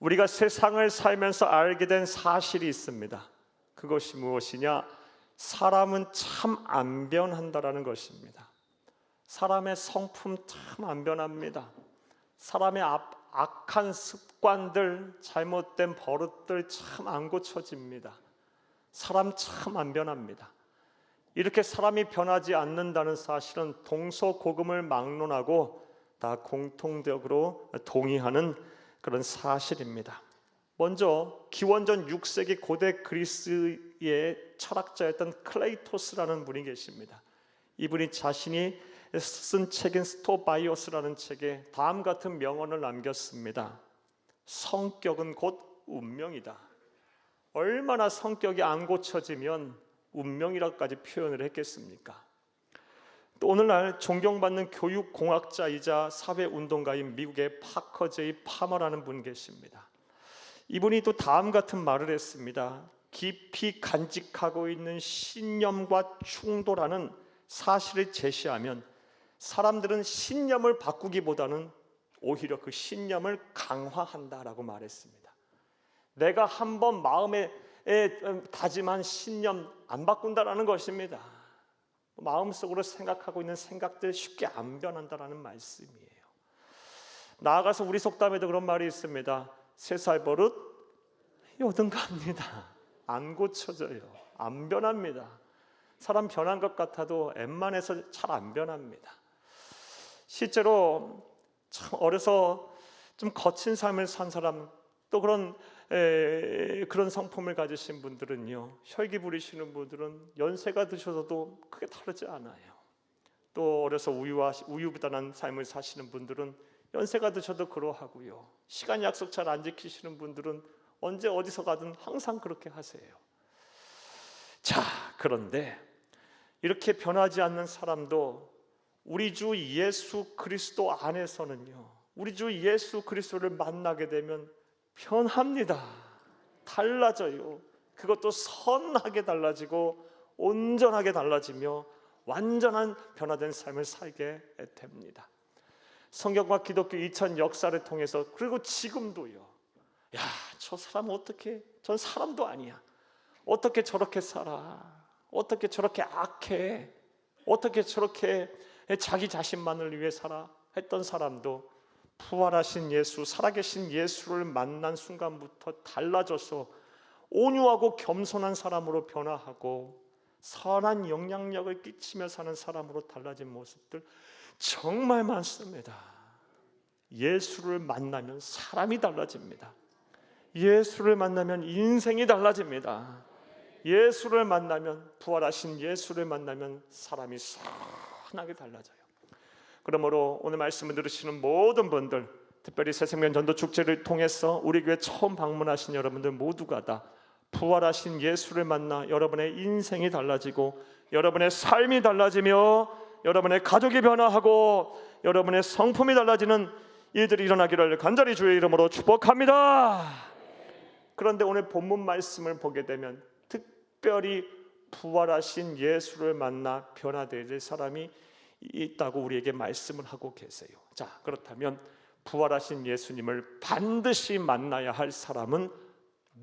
우리가 세상을 살면서 알게 된 사실이 있습니다. 그것이 무엇이냐? 사람은 참 안 변한다라는 것입니다. 사람의 성품 참 안 변합니다. 사람의 악한 습관들, 잘못된 버릇들 참 안 고쳐집니다. 사람 참 안 변합니다. 이렇게 사람이 변하지 않는다는 사실은 동서고금을 막론하고 다 공통적으로 동의하는 그런 사실입니다. 먼저 기원전 6세기 고대 그리스의 철학자였던 클레이토스라는 분이 계십니다. 이분이 자신이 쓴 책인 스토바이오스라는 책에 다음 같은 명언을 남겼습니다. 성격은 곧 운명이다. 얼마나 성격이 안 고쳐지면 운명이라고까지 표현을 했겠습니까? 또 오늘날 존경받는 교육공학자이자 사회운동가인 미국의 파커 제이 파머라는 분 계십니다. 이분이 또 다음 같은 말을 했습니다. 깊이 간직하고 있는 신념과 충돌하는 사실을 제시하면 사람들은 신념을 바꾸기보다는 오히려 그 신념을 강화한다라고 말했습니다. 내가 한번 마음에 다짐한 신념 안 바꾼다라는 것입니다. 마음속으로 생각하고 있는 생각들 쉽게 안 변한다라는 말씀이에요. 나아가서 우리 속담에도 그런 말이 있습니다. 3살 버릇 여든 갑니다. 안 고쳐져요. 안 변합니다. 사람 변한 것 같아도 웬만해서 잘 안 변합니다. 실제로 참 어려서 좀 거친 삶을 산 사람, 또 그런 성품을 가지신 분들은요, 혈기 부리시는 분들은 연세가 드셔서도 크게 다르지 않아요. 또 어려서 우유부단한 삶을 사시는 분들은 연세가 드셔도 그러하고요. 시간 약속 잘 안 지키시는 분들은 언제 어디서 가든 항상 그렇게 하세요. 자, 그런데 이렇게 변하지 않는 사람도 우리 주 예수 그리스도 안에서는요, 우리 주 예수 그리스도를 만나게 되면 변합니다. 달라져요. 그것도 선하게 달라지고 온전하게 달라지며 완전한 변화된 삶을 살게 됩니다. 성경과 기독교 2000 역사를 통해서, 그리고 지금도요, 야, 저 사람 어떻게, 전 사람도 아니야, 어떻게 저렇게 살아, 어떻게 저렇게 악해, 어떻게 저렇게 자기 자신만을 위해 살아 했던 사람도 부활하신 예수, 살아계신 예수를 만난 순간부터 달라져서 온유하고 겸손한 사람으로 변화하고 선한 영향력을 끼치며 사는 사람으로 달라진 모습들 정말 많습니다. 예수를 만나면 사람이 달라집니다. 예수를 만나면 인생이 달라집니다. 예수를 만나면, 부활하신 예수를 만나면 사람이 선하게 달라져요. 그러므로 오늘 말씀을 들으시는 모든 분들, 특별히 새생명 전도 축제를 통해서 우리 교회 처음 방문하신 여러분들 모두가 다 부활하신 예수를 만나 여러분의 인생이 달라지고 여러분의 삶이 달라지며 여러분의 가족이 변화하고 여러분의 성품이 달라지는 일들이 일어나기를 간절히 주의 이름으로 축복합니다. 그런데 오늘 본문 말씀을 보게 되면 특별히 부활하신 예수를 만나 변화될 사람이 있다고 우리에게 말씀을 하고 계세요. 자, 그렇다면 부활하신 예수님을 반드시 만나야 할 사람은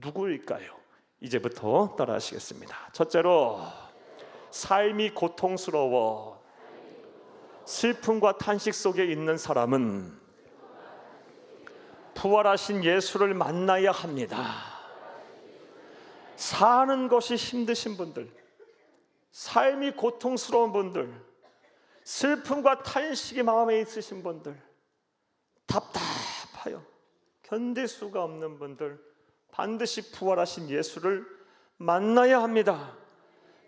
누구일까요? 이제부터 따라하시겠습니다. 첫째로, 삶이 고통스러워 슬픔과 탄식 속에 있는 사람은 부활하신 예수를 만나야 합니다. 사는 것이 힘드신 분들, 삶이 고통스러운 분들, 슬픔과 탄식이 마음에 있으신 분들, 답답하여 견딜 수가 없는 분들, 반드시 부활하신 예수를 만나야 합니다.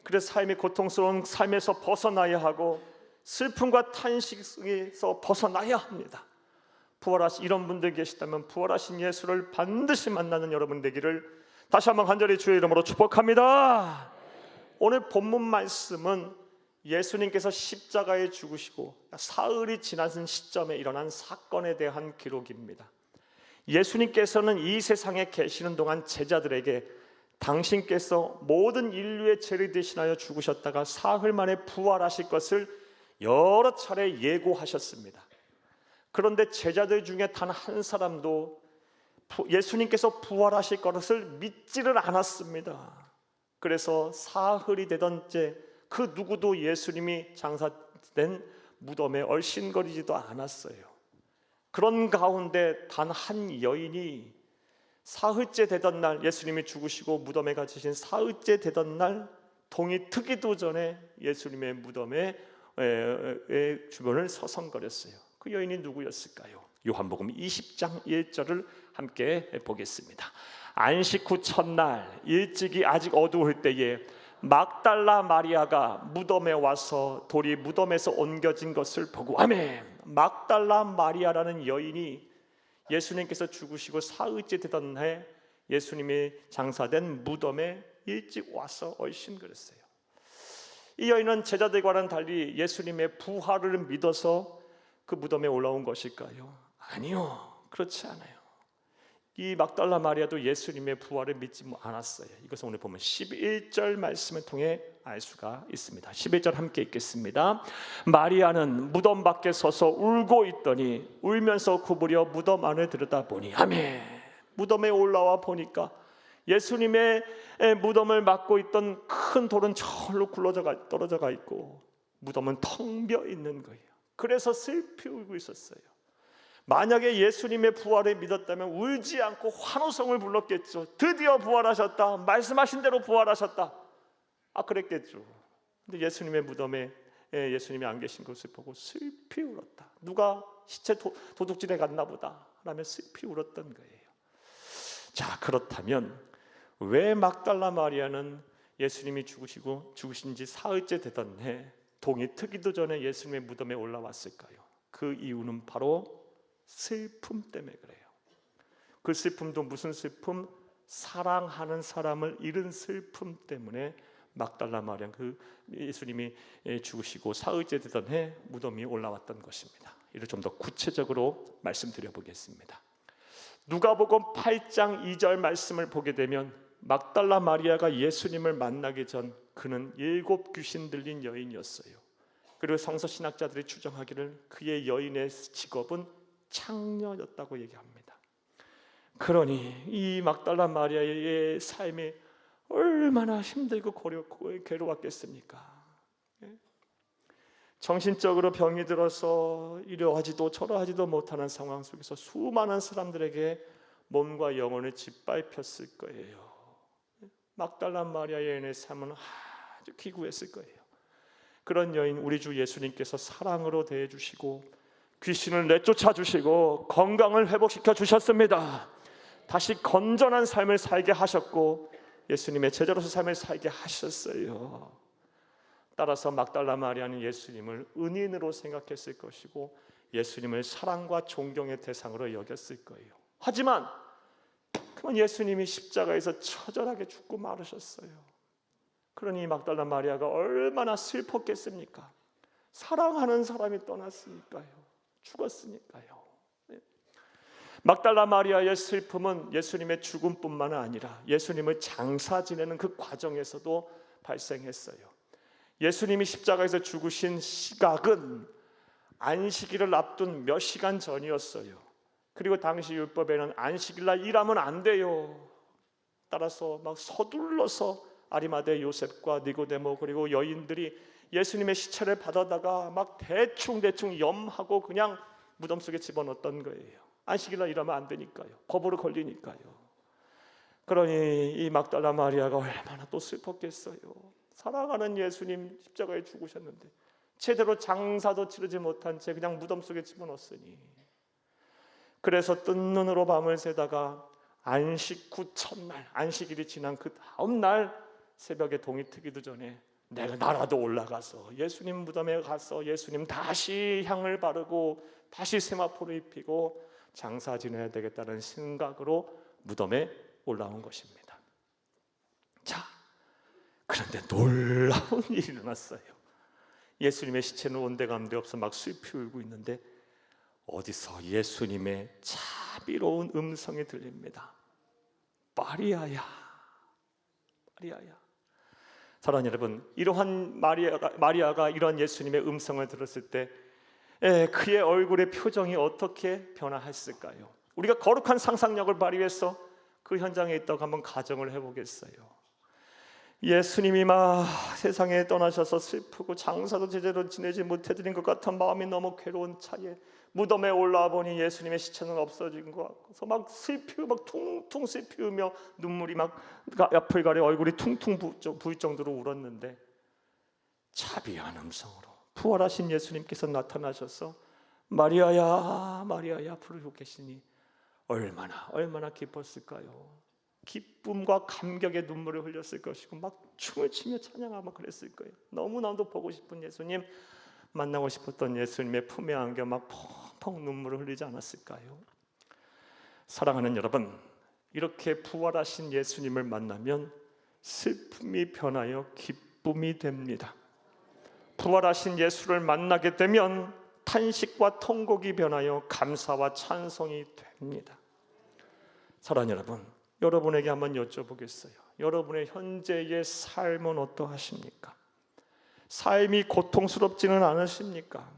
그래서 삶이 고통스러운 삶에서 벗어나야 하고 슬픔과 탄식에서 벗어나야 합니다. 부활하신 이런 분들 계시다면 부활하신 예수를 반드시 만나는 여러분 되기를 다시 한번 간절히 주의 이름으로 축복합니다. 오늘 본문 말씀은 예수님께서 십자가에 죽으시고 사흘이 지난 시점에 일어난 사건에 대한 기록입니다. 예수님께서는 이 세상에 계시는 동안 제자들에게 당신께서 모든 인류의 죄를 대신하여 죽으셨다가 사흘 만에 부활하실 것을 여러 차례 예고하셨습니다. 그런데 제자들 중에 단 한 사람도 예수님께서 부활하실 것을 믿지를 않았습니다. 그래서 사흘이 되던 때 그 누구도 예수님이 장사된 무덤에 얼씬거리지도 않았어요. 그런 가운데 단 한 여인이 사흘째 되던 날, 예수님이 죽으시고 무덤에 갇히신 사흘째 되던 날 동이 트기도 전에 예수님의 무덤의 주변을 서성거렸어요. 그 여인이 누구였을까요? 요한복음 20장 1절을 함께 보겠습니다. 안식 후 첫날 일찍이 아직 어두울 때에 막달라 마리아가 무덤에 와서 돌이 무덤에서 옮겨진 것을 보고, 아멘. 막달라 마리아라는 여인이 예수님께서 죽으시고 사흘째 되던 해 예수님이 장사된 무덤에 일찍 와서 얼씬거렸어요. 이 여인은 제자들과는 달리 예수님의 부활을 믿어서 그 무덤에 올라온 것일까요? 아니요, 그렇지 않아요. 이 막달라 마리아도 예수님의 부활을 믿지 않았어요. 이것은 오늘 보면 11절 말씀을 통해 알 수가 있습니다. 11절 함께 읽겠습니다. 마리아는 무덤 밖에 서서 울고 있더니 울면서 구부려 무덤 안을 들여다보니, 아멘. 무덤에 올라와 보니까 예수님의 무덤을 막고 있던 큰 돌은 절로 떨어져가 있고 무덤은 텅 비어 있는 거예요. 그래서 슬피 울고 있었어요. 만약에 예수님의 부활을 믿었다면 울지 않고 환호성을 불렀겠죠. 드디어 부활하셨다, 말씀하신 대로 부활하셨다, 그랬겠죠. 근데 예수님의 무덤에 예수님이 안 계신 것을 보고 슬피 울었다. 누가 시체 도둑질해 갔나 보다 라며 슬피 울었던 거예요. 자, 그렇다면 왜 막달라 마리아는 예수님이 죽으신 지 사흘째 되던 해 동이 트기도 전에 예수님의 무덤에 올라왔을까요? 그 이유는 바로 슬픔 때문에 그래요. 그 슬픔도 무슨 슬픔? 사랑하는 사람을 잃은 슬픔 때문에 막달라 마리아, 그 예수님이 죽으시고 사흘째 되던 해 무덤 위에 올라왔던 것입니다. 이를 좀 더 구체적으로 말씀드려 보겠습니다. 누가복음 8장 2절 말씀을 보게 되면 막달라 마리아가 예수님을 만나기 전 그는 7 귀신 들린 여인이었어요. 그리고 성서 신학자들이 추정하기를 그의 여인의 직업은 창녀였다고 얘기합니다. 그러니 이 막달라 마리아의 삶이 얼마나 힘들고 괴로웠겠습니까? 정신적으로 병이 들어서 이러하지도 저러하지도 못하는 상황 속에서 수많은 사람들에게 몸과 영혼을 짓밟혔을 거예요. 막달라 마리아 여인의 삶은 아주 기구했을 거예요. 그런 여인 우리 주 예수님께서 사랑으로 대해주시고 귀신을 내쫓아 주시고 건강을 회복시켜 주셨습니다. 다시 건전한 삶을 살게 하셨고 예수님의 제자로서 삶을 살게 하셨어요. 따라서 막달라 마리아는 예수님을 은인으로 생각했을 것이고 예수님을 사랑과 존경의 대상으로 여겼을 거예요. 하지만 그만 예수님이 십자가에서 처절하게 죽고 말으셨어요. 그러니 막달라 마리아가 얼마나 슬펐겠습니까? 사랑하는 사람이 떠났으니까요. 죽었으니까요. 막달라 마리아의 슬픔은 예수님의 죽음뿐만 아니라 예수님을 장사 지내는 그 과정에서도 발생했어요. 예수님이 십자가에서 죽으신 시각은 안식일을 앞둔 몇 시간 전이었어요. 그리고 당시 율법에는 안식일날 일하면 안 돼요. 따라서 막 서둘러서 아리마대 요셉과 니고데모 그리고 여인들이 예수님의 시체를 받아다가 막 대충 염하고 그냥 무덤 속에 집어넣었던 거예요. 안식일날 일하면 안 되니까요. 법으로 걸리니까요. 그러니 이 막달라 마리아가 얼마나 또 슬펐겠어요. 사랑하는 예수님 십자가에 죽으셨는데 제대로 장사도 치르지 못한 채 그냥 무덤 속에 집어넣었으니, 그래서 뜬 눈으로 밤을 새다가 안식 후 첫날, 안식일이 지난 그 다음 날 새벽에 동이 트기도 전에 내가 나라도 올라가서 예수님 무덤에 가서 예수님 다시 향을 바르고 다시 세마포를 입히고 장사 지내야 되겠다는 생각으로 무덤에 올라온 것입니다. 자, 그런데 놀라운 일이 일어났어요. 예수님의 시체는 온데간데 없어 막 슬피 울고 있는데 어디서 예수님의 자비로운 음성이 들립니다. 마리아야, 마리아야. 사랑하는 여러분, 이러한 마리아가 이런 예수님의 음성을 들었을 때 그의 얼굴의 표정이 어떻게 변화했을까요? 우리가 거룩한 상상력을 발휘해서 그 현장에 있다고 한번 가정을 해보겠어요. 예수님이 막 세상에 떠나셔서 슬프고 장사도 제대로 지내지 못해드린 것 같은 마음이 너무 괴로운 차에 무덤에 올라와 보니 예수님의 시체는 없어진 것 같아서 막 슬피, 막 퉁퉁 슬피우며 눈물이 막 앞을 가려 얼굴이 퉁퉁 부을 정도로 울었는데, 자비한 음성으로 부활하신 예수님께서 나타나셔서 마리아야 마리아야 부르고 계시니 얼마나 기뻤을까요? 기쁨과 감격의 눈물을 흘렸을 것이고 막 춤을 추며 찬양하며 그랬을 거예요. 너무나도 보고 싶은 예수님, 만나고 싶었던 예수님의 품에 안겨 막 펑펑 눈물을 흘리지 않았을까요? 사랑하는 여러분, 이렇게 부활하신 예수님을 만나면 슬픔이 변하여 기쁨이 됩니다. 부활하신 예수를 만나게 되면 탄식과 통곡이 변하여 감사와 찬송이 됩니다. 사랑하는 여러분, 여러분에게 한번 여쭤보겠어요. 여러분의 현재의 삶은 어떠하십니까? 삶이 고통스럽지는 않으십니까?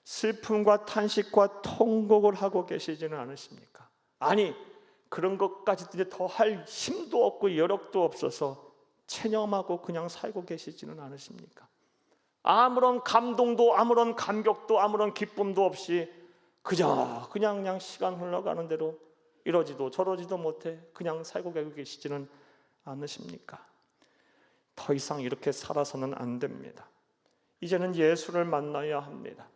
슬픔과 탄식과 통곡을 하고 계시지는 않으십니까? 아니, 그런 것까지 이제 더 할 힘도 없고 여력도 없어서 체념하고 그냥 살고 계시지는 않으십니까? 아무런 감동도 아무런 감격도 아무런 기쁨도 없이 그냥 시간 흘러가는 대로 이러지도 저러지도 못해 그냥 살고 계시지는 않으십니까? 더 이상 이렇게 살아서는 안 됩니다. 이제는 예수를 만나야 합니다.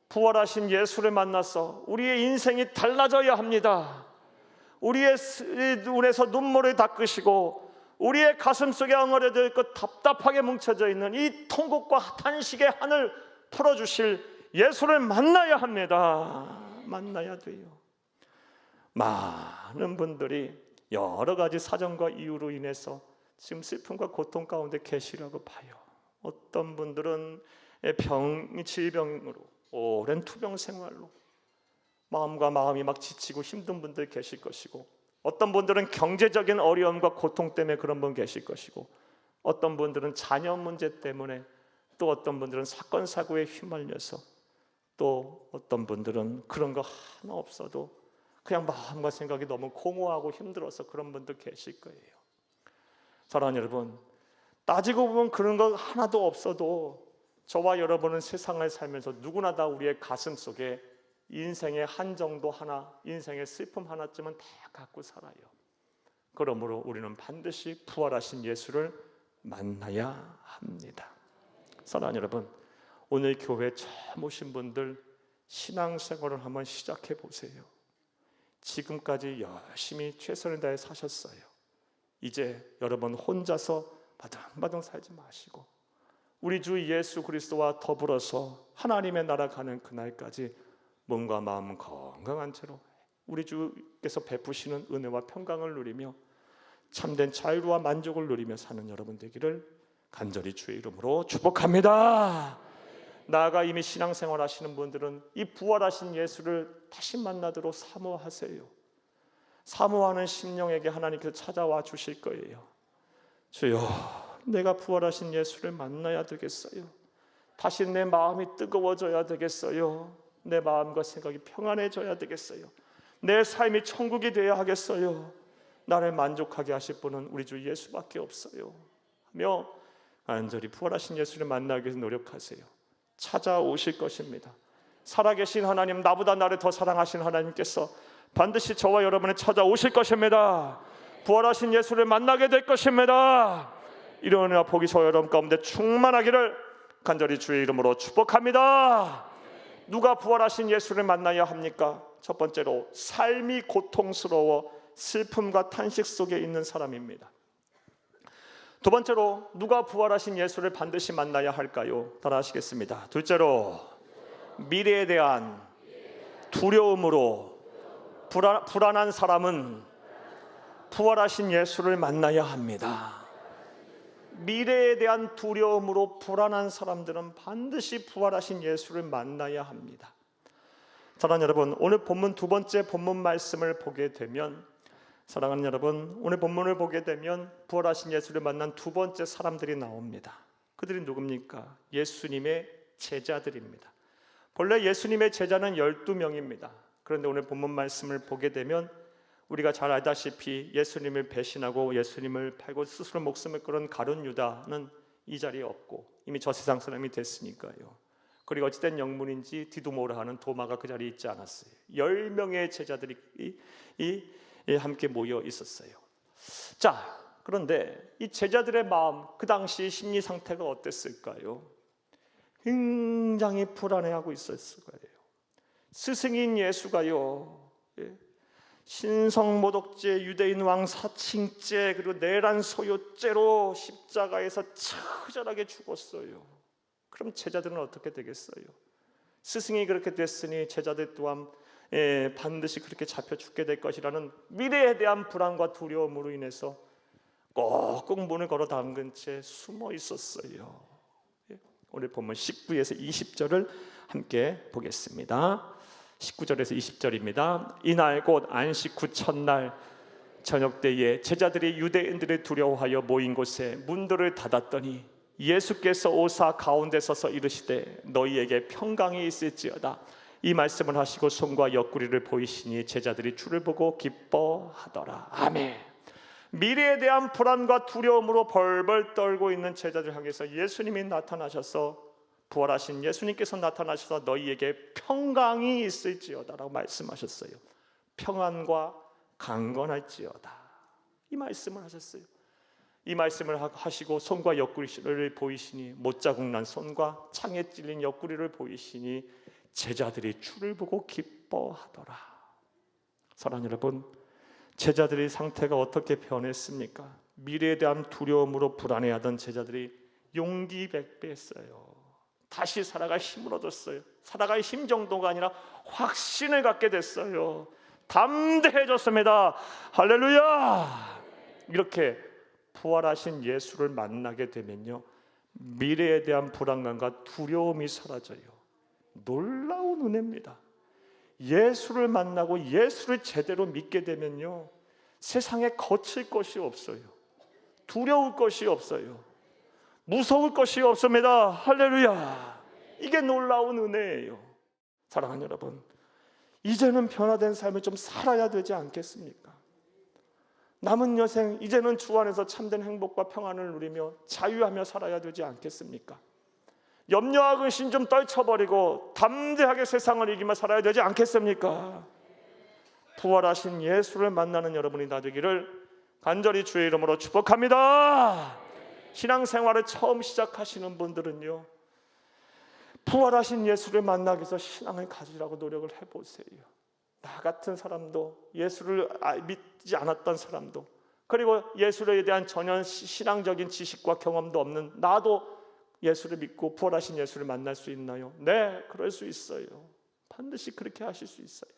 부활하신 예수를 만나서 우리의 인생이 달라져야 합니다. 우리의 눈에서 눈물을 닦으시고 우리의 가슴 속에 엉어려져 있고 답답하게 뭉쳐져 있는 이 통곡과 탄식의 한을 풀어주실 예수를 만나야 합니다. 만나야 돼요. 많은 분들이 여러 가지 사정과 이유로 인해서 지금 슬픔과 고통 가운데 계시라고 봐요. 어떤 분들은 질병으로 오랜 투병 생활로 마음과 마음이 막 지치고 힘든 분들 계실 것이고, 어떤 분들은 경제적인 어려움과 고통 때문에 그런 분 계실 것이고, 어떤 분들은 자녀 문제 때문에, 또 어떤 분들은 사건 사고에 휘말려서, 또 어떤 분들은 그런 거 하나 없어도 그냥 마음과 생각이 너무 공허하고 힘들어서 그런 분들 계실 거예요. 사랑하는 여러분, 따지고 보면 그런 거 하나도 없어도 저와 여러분은 세상을 살면서 누구나 다 우리의 가슴 속에 인생의 한정도 하나, 인생의 슬픔 하나쯤은 다 갖고 살아요. 그러므로 우리는 반드시 부활하신 예수를 만나야 합니다. 사랑하는 여러분, 오늘 교회에 처음 오신 분들 신앙생활을 한번 시작해 보세요. 지금까지 열심히 최선을 다해 사셨어요. 이제 여러분 혼자서 바둥바둥 살지 마시고 우리 주 예수 그리스도와 더불어서 하나님의 나라 가는 그날까지 몸과 마음 건강한 채로 우리 주께서 베푸시는 은혜와 평강을 누리며 참된 자유와 만족을 누리며 사는 여러분 되기를 간절히 주의 이름으로 축복합니다. 나아가 이미 신앙생활 하시는 분들은 이 부활하신 예수를 다시 만나도록 사모하세요. 사모하는 심령에게 하나님께서 찾아와 주실 거예요. 주여, 내가 부활하신 예수를 만나야 되겠어요. 다시 내 마음이 뜨거워져야 되겠어요. 내 마음과 생각이 평안해져야 되겠어요. 내 삶이 천국이 되어야 하겠어요. 나를 만족하게 하실 분은 우리 주 예수밖에 없어요 하며 간절히 부활하신 예수를 만나기 위해서 노력하세요. 찾아오실 것입니다. 살아계신 하나님, 나보다 나를 더 사랑하신 하나님께서 반드시 저와 여러분을 찾아오실 것입니다. 부활하신 예수를 만나게 될 것입니다. 이런 은혜와 복이 저와 여러분 가운데 충만하기를 간절히 주의 이름으로 축복합니다. 누가 부활하신 예수를 만나야 합니까? 첫 번째로 삶이 고통스러워 슬픔과 탄식 속에 있는 사람입니다. 두 번째로 누가 부활하신 예수를 반드시 만나야 할까요? 따라 하시겠습니다. 둘째로 미래에 대한 두려움으로 불안한 사람은 부활하신 예수를 만나야 합니다. 미래에 대한 두려움으로 불안한 사람들은 반드시 부활하신 예수를 만나야 합니다. 사랑하는 여러분, 오늘 본문 두 번째 본문 말씀을 보게 되면, 사랑하는 여러분, 오늘 본문을 보게 되면 부활하신 예수를 만난 두 번째 사람들이 나옵니다. 그들이 누굽니까? 예수님의 제자들입니다. 본래 예수님의 제자는 12명입니다. 그런데 오늘 본문 말씀을 보게 되면 우리가 잘 알다시피 예수님을 배신하고 예수님을 팔고 스스로 목숨을 끊은 가룟 유다는 이 자리에 없고 이미 저 세상 사람이 됐으니까요. 그리고 어찌된 영문인지 디두모라 하는 도마가 그 자리에 있지 않았어요. 10명의 제자들이 함께 모여 있었어요. 자, 그런데 이 제자들의 마음, 그 당시 심리 상태가 어땠을까요? 굉장히 불안해하고 있었을 거예요. 스승인 예수가요, 신성모독죄, 유대인 왕 사칭죄, 그리고 내란 소요죄로 십자가에서 처절하게 죽었어요. 그럼 제자들은 어떻게 되겠어요? 스승이 그렇게 됐으니 제자들 또한 반드시 그렇게 잡혀 죽게 될 것이라는 미래에 대한 불안과 두려움으로 인해서 꽁꽁 문을 걸어 잠근 채 숨어 있었어요. 오늘 본문 19에서 20절을 함께 보겠습니다. 19절에서 20절입니다. 이날 곧 안식 후 첫날 저녁 때에 제자들이 유대인들을 두려워하여 모인 곳에 문들을 닫았더니 예수께서 오사 가운데 서서 이르시되 너희에게 평강이 있을지어다. 이 말씀을 하시고 손과 옆구리를 보이시니 제자들이 주를 보고 기뻐하더라. 아멘. 미래에 대한 불안과 두려움으로 벌벌 떨고 있는 제자들 향해서 예수님이 나타나셔서, 부활하신 예수님께서 나타나셔서 너희에게 평강이 있을지어다라고 말씀하셨어요. 평안과 강건할지어다, 이 말씀을 하셨어요. 이 말씀을 하시고 손과 옆구리를 보이시니, 못자국 난 손과 창에 찔린 옆구리를 보이시니 제자들이 주를 보고 기뻐하더라. 사랑하는 여러분, 제자들의 상태가 어떻게 변했습니까? 미래에 대한 두려움으로 불안해하던 제자들이 용기 백배했어요. 다시 살아갈 힘을 얻었어요. 살아갈 힘 정도가 아니라 확신을 갖게 됐어요. 담대해졌습니다. 할렐루야. 이렇게 부활하신 예수를 만나게 되면요, 미래에 대한 불안감과 두려움이 사라져요. 놀라운 은혜입니다. 예수를 만나고 예수를 제대로 믿게 되면요, 세상에 거칠 것이 없어요. 두려울 것이 없어요. 무서울 것이 없습니다. 할렐루야. 이게 놀라운 은혜예요. 사랑하는 여러분, 이제는 변화된 삶을 좀 살아야 되지 않겠습니까? 남은 여생 이제는 주 안에서 참된 행복과 평안을 누리며 자유하며 살아야 되지 않겠습니까? 염려와 근심 좀 떨쳐버리고 담대하게 세상을 이기며 살아야 되지 않겠습니까? 부활하신 예수를 만나는 여러분이 다 되기를 간절히 주의 이름으로 축복합니다. 신앙생활을 처음 시작하시는 분들은요, 부활하신 예수를 만나기 위해서 신앙을 가지라고 노력을 해보세요. 나 같은 사람도, 예수를 믿지 않았던 사람도, 그리고 예수에 대한 전혀 신앙적인 지식과 경험도 없는 나도 예수를 믿고 부활하신 예수를 만날 수 있나요? 네, 그럴 수 있어요. 반드시 그렇게 하실 수 있어요.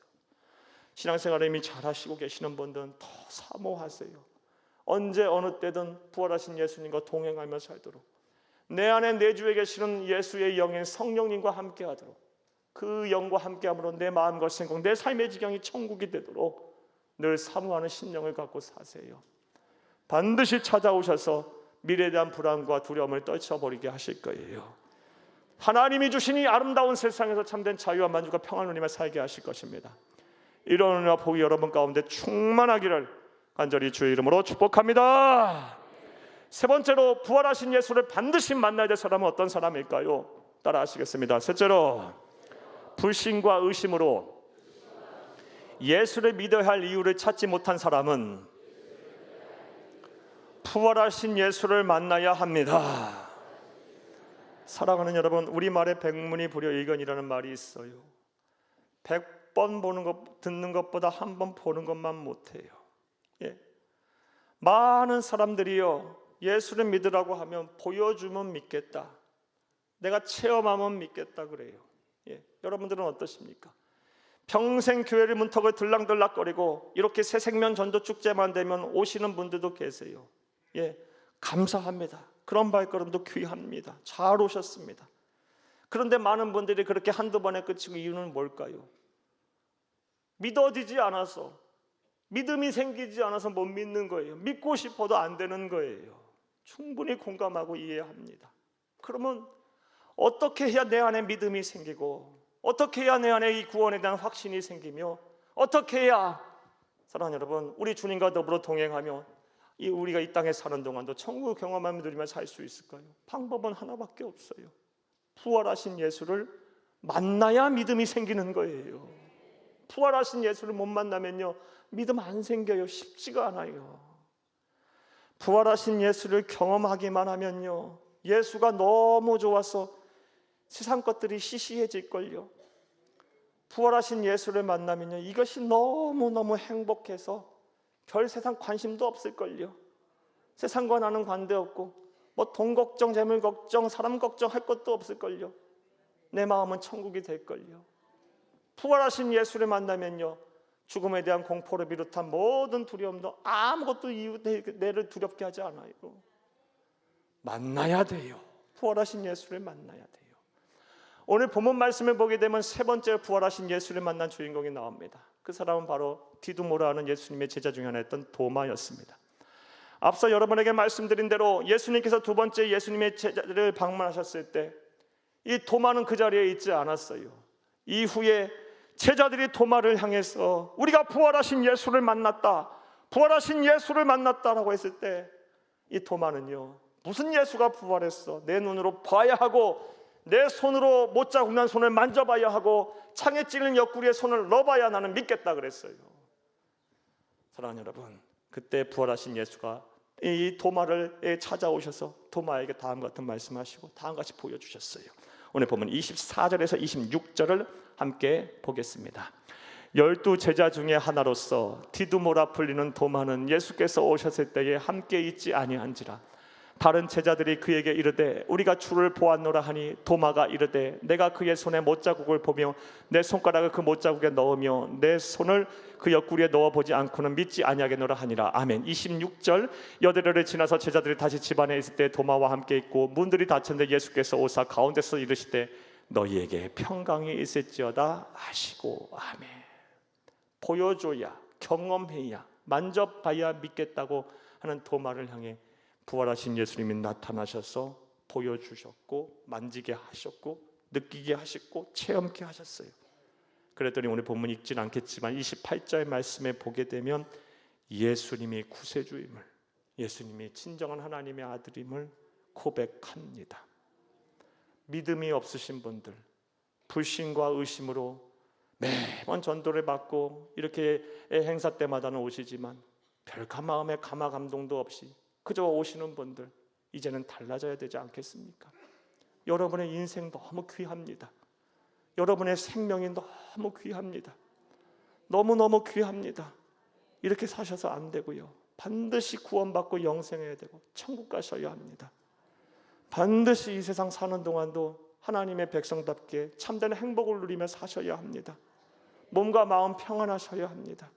신앙생활을 이미 잘 하시고 계시는 분들은 더 사모하세요. 언제 어느 때든 부활하신 예수님과 동행하며 살도록, 내 안에 내주에 계시는 예수의 영인 성령님과 함께하도록, 그 영과 함께함으로 내 마음과 생각, 내 삶의 지경이 천국이 되도록 늘 사모하는 심령을 갖고 사세요. 반드시 찾아오셔서 미래에 대한 불안과 두려움을 떨쳐버리게 하실 거예요. 하나님이 주신 이 아름다운 세상에서 참된 자유와 만족과 평안을 누리며 살게 하실 것입니다. 이런 은혜와 복이 여러분 가운데 충만하기를 간절히 주의 이름으로 축복합니다. 세 번째로, 부활하신 예수를 반드시 만나야 될 사람은 어떤 사람일까요? 따라 하시겠습니다. 셋째로, 불신과 의심으로 예수를 믿어야 할 이유를 찾지 못한 사람은 부활하신 예수를 만나야 합니다. 사랑하는 여러분, 우리말에 백문이 불여일견이라는 말이 있어요. 100번 보는 것, 듣는 것보다 한 번 보는 것만 못해요. 많은 사람들이요, 예수를 믿으라고 하면 보여주면 믿겠다, 내가 체험하면 믿겠다 그래요. 여러분들은 어떠십니까? 평생 교회를 문턱을 들락들락거리고 이렇게 새 생명 전도 축제만 되면 오시는 분들도 계세요. 감사합니다. 그런 발걸음도 귀합니다. 잘 오셨습니다. 그런데 많은 분들이 그렇게 한두 번에 그치고, 이유는 뭘까요? 믿어지지 않아서, 믿음이 생기지 않아서 못 믿는 거예요. 믿고 싶어도 안 되는 거예요. 충분히 공감하고 이해합니다. 그러면 어떻게 해야 내 안에 믿음이 생기고 어떻게 해야 내 안에 이 구원에 대한 확신이 생기며 어떻게 해야 사랑하는 여러분 우리 주님과 더불어 동행하며 우리가 이 땅에 사는 동안도 천국을 경험하며 누리며 살 수 있을까요? 방법은 하나밖에 없어요. 부활하신 예수를 만나야 믿음이 생기는 거예요. 부활하신 예수를 못 만나면요 믿음 안 생겨요. 쉽지가 않아요. 부활하신 예수를 경험하기만 하면요 예수가 너무 좋아서 세상 것들이 시시해질걸요. 부활하신 예수를 만나면요 이것이 너무너무 행복해서 별 세상 관심도 없을걸요. 세상과 나는 관대없고 뭐 돈 걱정, 재물 걱정, 사람 걱정할 것도 없을걸요. 내 마음은 천국이 될걸요. 부활하신 예수를 만나면요 죽음에 대한 공포를 비롯한 모든 두려움도 아무것도 내를 두렵게 하지 않아요. 만나야 돼요. 부활하신 예수를 만나야 돼요. 오늘 본문 말씀을 보게 되면 세 번째 부활하신 예수를 만난 주인공이 나옵니다. 그 사람은 바로 디두모라 하는 예수님의 제자 중에 하나였던 도마였습니다. 앞서 여러분에게 말씀드린 대로 예수님께서 두 번째 예수님의 제자를 방문하셨을 때 이 도마는 그 자리에 있지 않았어요. 이후에 제자들이 도마를 향해서 우리가 부활하신 예수를 만났다, 부활하신 예수를 만났다라고 했을 때 이 도마는요 무슨 예수가 부활했어? 내 눈으로 봐야 하고 내 손으로 못자국 난 손을 만져봐야 하고 창에 찔린 옆구리에 손을 넣어봐야 나는 믿겠다 그랬어요. 사랑하는 여러분, 그때 부활하신 예수가 이 도마를 찾아오셔서 도마에게 다음과 같은 말씀하시고 다음같이 보여주셨어요. 오늘 보면 24절에서 26절을 함께 보겠습니다. 12 제자 중에 하나로서 디두모라 불리는 도마는 예수께서 오셨을 때에 함께 있지 아니한지라. 다른 제자들이 그에게 이르되 우리가 주를 보았노라 하니 도마가 이르되 내가 그의 손에 못자국을 보며 내 손가락을 그 못자국에 넣으며 내 손을 그 옆구리에 넣어보지 않고는 믿지 아니하겠노라 하니라. 아멘. 26절 여드레를 지나서 제자들이 다시 집안에 있을 때 도마와 함께 있고 문들이 닫혔는데 예수께서 오사 가운데서 이르시되 너희에게 평강이 있을지어다 하시고. 아멘. 보여줘야 경험해야 만져봐야 믿겠다고 하는 도마를 향해 부활하신 예수님이 나타나셔서 보여주셨고 만지게 하셨고 느끼게 하셨고 체험케 하셨어요. 그랬더니 오늘 본문 읽진 않겠지만 28절의 말씀에 보게 되면 예수님이 구세주임을, 예수님이 진정한 하나님의 아들임을 고백합니다. 믿음이 없으신 분들, 불신과 의심으로 매번 전도를 받고 이렇게 행사 때마다는 오시지만 별 마음에 감화 감동도 없이 그저 오시는 분들, 이제는 달라져야 되지 않겠습니까? 여러분의 인생 너무 귀합니다. 여러분의 생명이 너무 귀합니다. 너무너무 귀합니다. 이렇게 사셔서 안 되고요. 반드시 구원받고 영생해야 되고 천국 가셔야 합니다. 반드시 이 세상 사는 동안도 하나님의 백성답게 참된 행복을 누리며 사셔야 합니다. 몸과 마음 평안하셔야 합니다.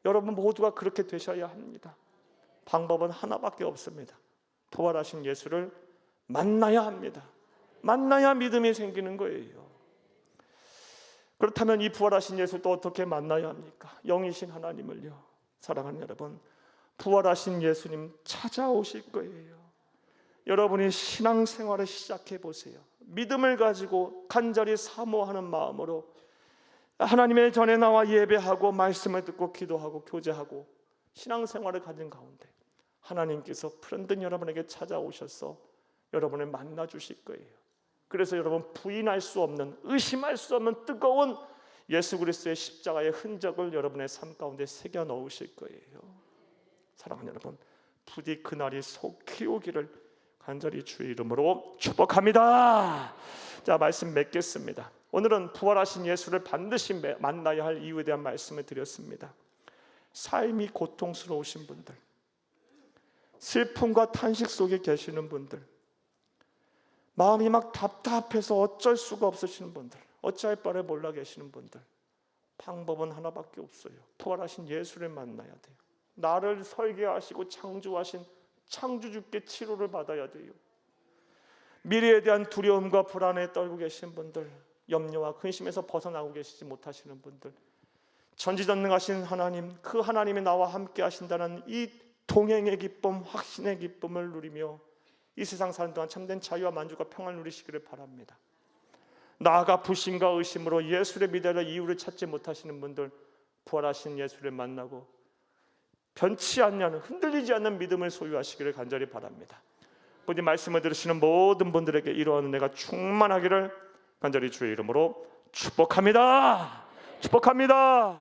여러분 모두가 그렇게 되셔야 합니다. 방법은 하나밖에 없습니다. 부활하신 예수를 만나야 합니다. 만나야 믿음이 생기는 거예요. 그렇다면 이 부활하신 예수 또 어떻게 만나야 합니까? 영이신 하나님을요. 사랑하는 여러분, 부활하신 예수님 찾아오실 거예요. 여러분이 신앙생활을 시작해 보세요. 믿음을 가지고 간절히 사모하는 마음으로 하나님의 전에 나와 예배하고 말씀을 듣고 기도하고 교제하고 신앙생활을 가진 가운데 하나님께서 푸른든 여러분에게 찾아오셔서 여러분을 만나 주실 거예요. 그래서 여러분 부인할 수 없는, 의심할 수 없는 뜨거운 예수 그리스도의 십자가의 흔적을 여러분의 삶 가운데 새겨 넣으실 거예요. 사랑하는 여러분, 부디 그날이 속히 오기를 간절히 주의 이름으로 축복합니다. 자, 말씀 맺겠습니다. 오늘은 부활하신 예수를 반드시 만나야 할 이유에 대한 말씀을 드렸습니다. 삶이 고통스러우신 분들, 슬픔과 탄식 속에 계시는 분들, 마음이 막 답답해서 어쩔 수가 없으시는 분들, 어찌할 바를 몰라 계시는 분들, 방법은 하나밖에 없어요. 부활하신 예수를 만나야 돼요. 나를 설계하시고 창조하신 창조주께 치료를 받아야 돼요. 미래에 대한 두려움과 불안에 떨고 계신 분들, 염려와 근심에서 벗어나고 계시지 못하시는 분들, 전지전능하신 하나님, 그 하나님이 나와 함께 하신다는 이 동행의 기쁨, 확신의 기쁨을 누리며 이 세상 사는 동안 참된 자유와 만족과 평안을 누리시기를 바랍니다. 나아가 부심과 의심으로 예수를 믿으려 이유를 찾지 못하시는 분들, 부활하신 예수를 만나고 변치 않는, 흔들리지 않는 믿음을 소유하시기를 간절히 바랍니다. 부디 말씀을 들으시는 모든 분들에게 이러한 은혜가 충만하기를 간절히 주의 이름으로 축복합니다. 축복합니다.